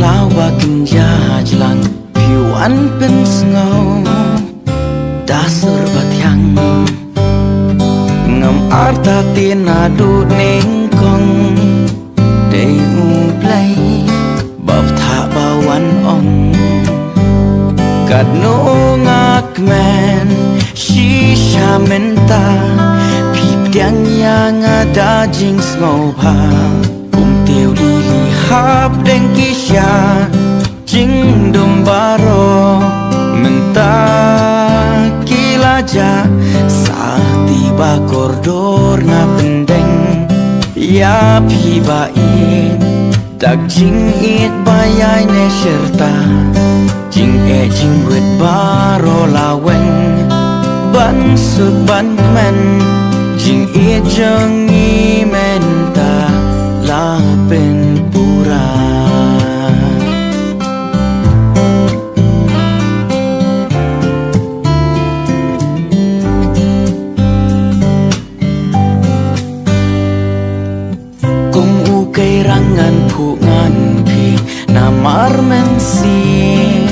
flower can judge lang piwan pen snow dasar batyang ngam arta tina du ning kong day play bab tha bawan ong kad no ngak men shisha menta pip yang ada jing snow pa tiêu đi hấp đến kisha chính đom baro mình ta kila ja sa tiba koridor na pendeng ya pi ba in tak jing it bayai ne serta jing wet baro laweng ban su ban men jing it jeng i menta la penpura kung ukay rangan pungan pi namar mensim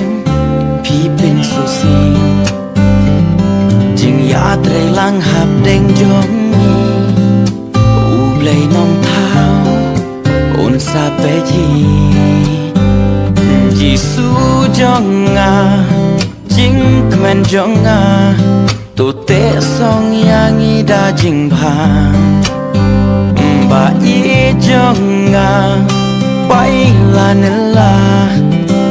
pi pinsusim jing yatre lang hap deng jongi ublay nong thao sa pe ji Gisu jonga jing kmen jonga to te song yang ida jing bha ba i jonga pai la nela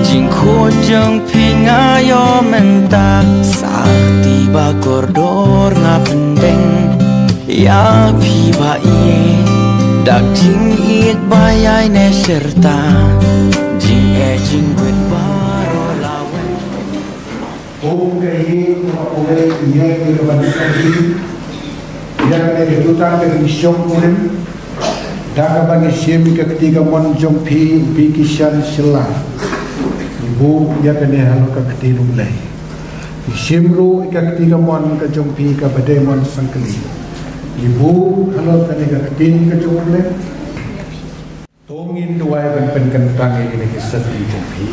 jing kho jong pinga yo menta sa tiba koridor nga pendeng ya pi ba i dak jing it bayai ne serta jing wet baro lawen okay ye ke banyak yang ne tutan ke mission kunem dak bagi sim ke ketiga mon jong pi kishan sila ibu ya ke ne halo ke ketiga mulai simru ke ketiga mon ke jong pi ke badai mon sangkeli ibu halo ke ne ke ketiga ke jong mulai tongin dua ben kentang ini ke seti jong pi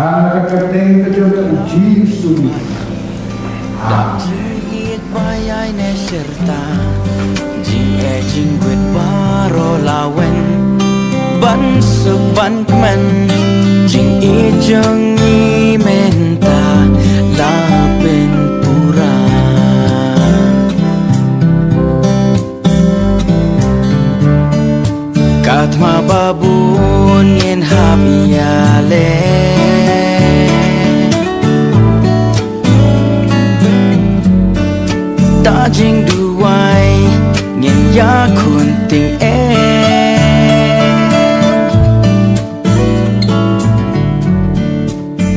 anak keteng kejauhan uji suri dak it bayai ne serta jing wet baro lawen ban su ban kmen jing i jeng i menta la pen pura katma babun yen hamiale jing duai nyen ya kun ting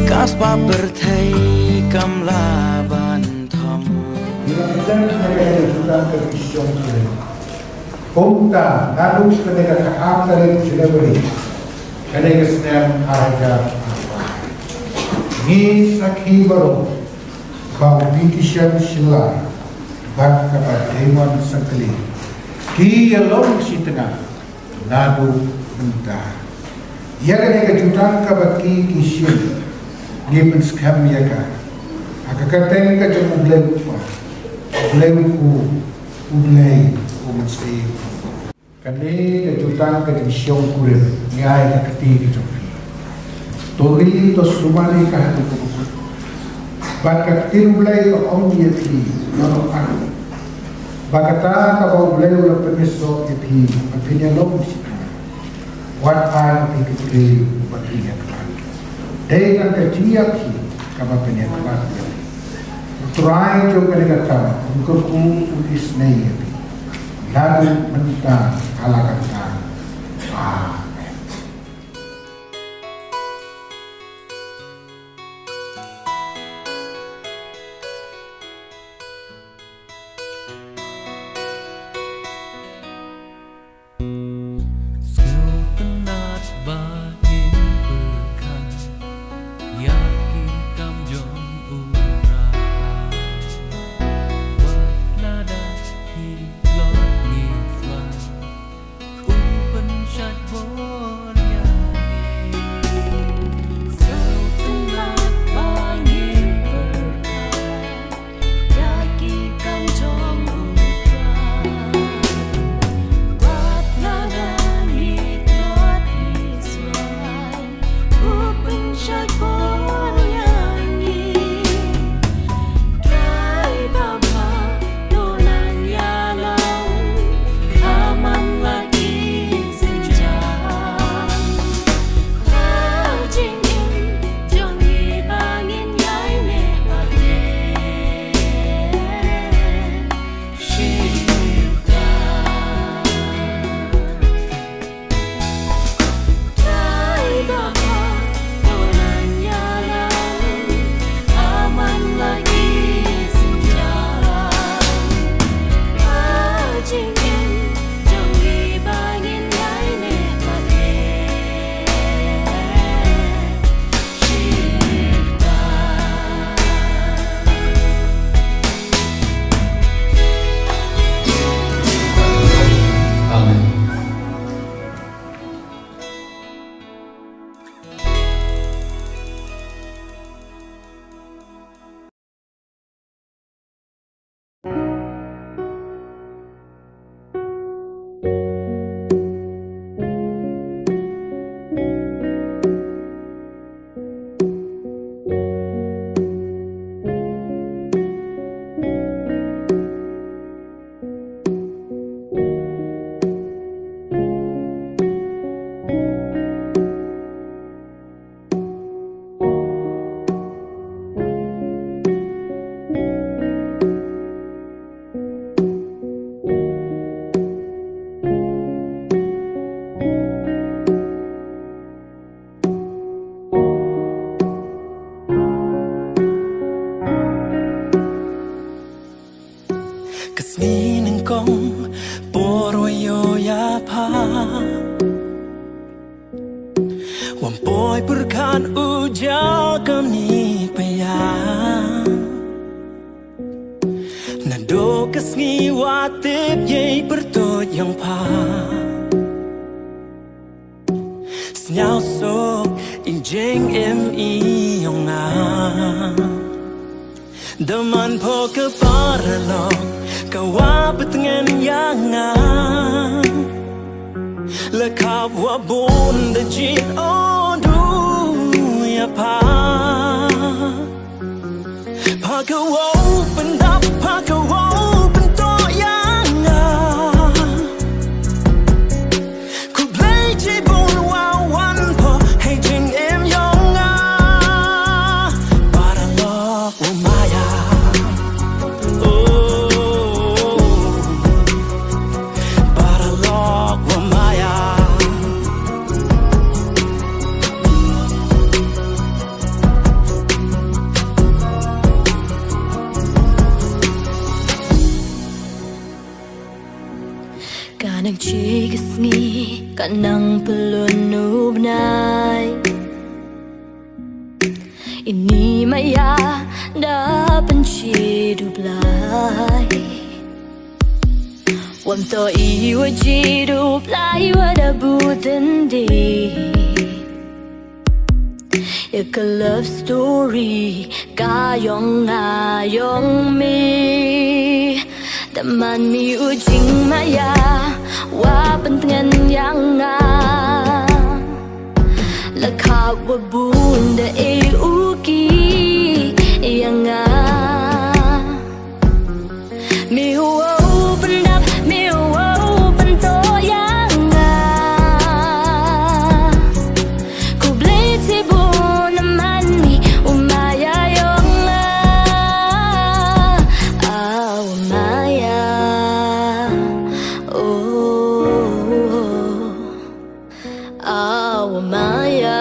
kas pa berthai kam la ban thom Punta lalu ketika tahap dari sudah beri ketika sedang harga ni sakhi baru bau pikishan sila bak kepada Demon Sangkeli ki along si tengah nadu mentah ia ketika jutang kabaki kishin ni penskam yaka aka kateng ka jom ublem pa ublem menstay kani ke jutang ke disyong kurir nyai ka keti ke jom tori to sumali ka hatu Baka timbulay ko ang yeti no ano. Baka ta ka bulay ulang peniso iti pagpinyalong sika. What I pikitri pagpinyaklan. Day kan kajiyak hi kapapinyakuan niya. Try jo kaligatan untuk ulis na iya. Lalu menita kalakatan. Amen. pa wan boy berkan uja kami paya nado kesngi watip ye bertot yang pa senyau sok injeng mi yang na Daman po ke paralog kawapit ngan yangan lekap wabon da jin odu ya pa pakawo pendap pakawo pento yangan ku play jibun wawan po hey jing em yonga paralog umaya Kanang chigas ngi kanang pelunub nai ini maya da penci dublai wanto iwa ji dublai wada buten di a love story kayong ayong mi Teman mi ujing maya wa pentengan yang nga lekap wa bunda uki yang nga mi wo pendap mi wo pento yang nga ku blei tibun mani umaya yang nga umaya Maya,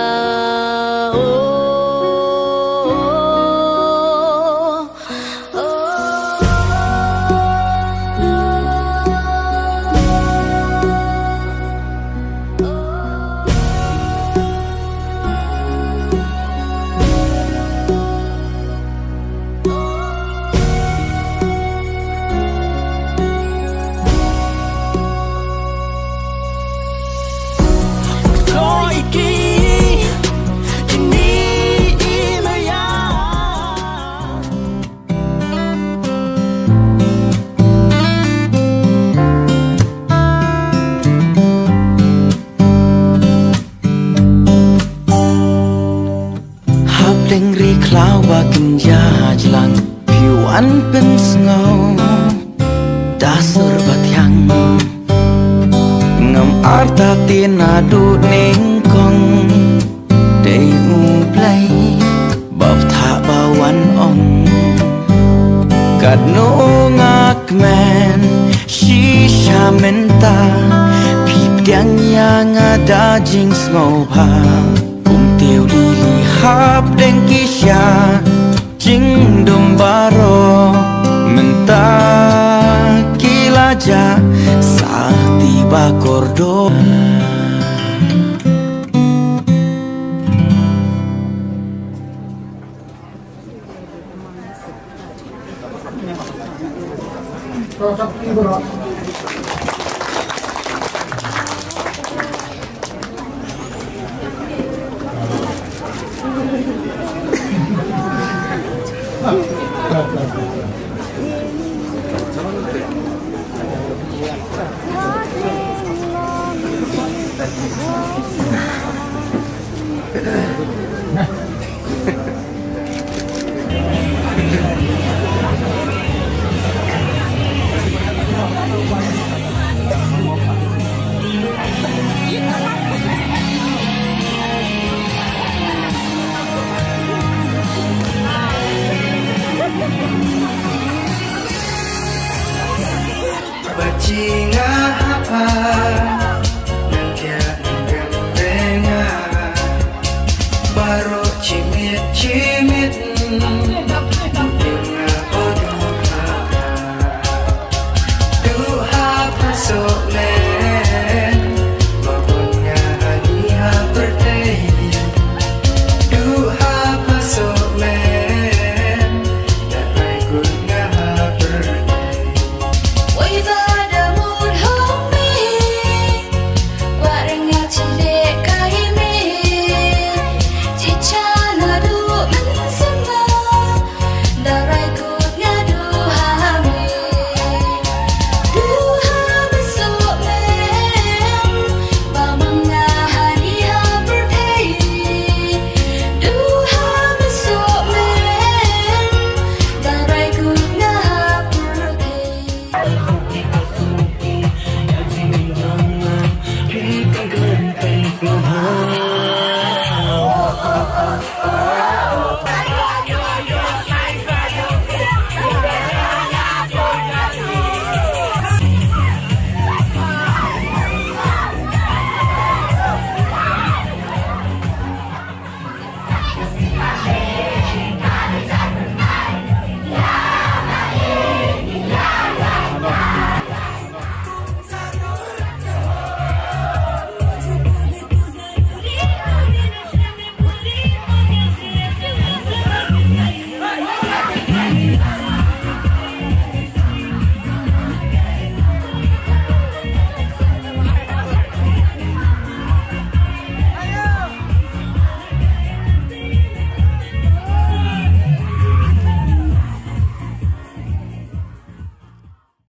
Lengri klawa kenja jelang piuan pen sengau dasar batiang ngam arta tinadu nengkong dei uplay bab tha bawan ong kadno ngak men shisha menta pip tiang yang ada jing sengau pa tiêu lili hap đeng kisha jing dum baro menta kilaja saat tiba kordo Bajingan apa Nangkia nangkem venga Baru cimit-cimit Bunga oduha Duha pasok le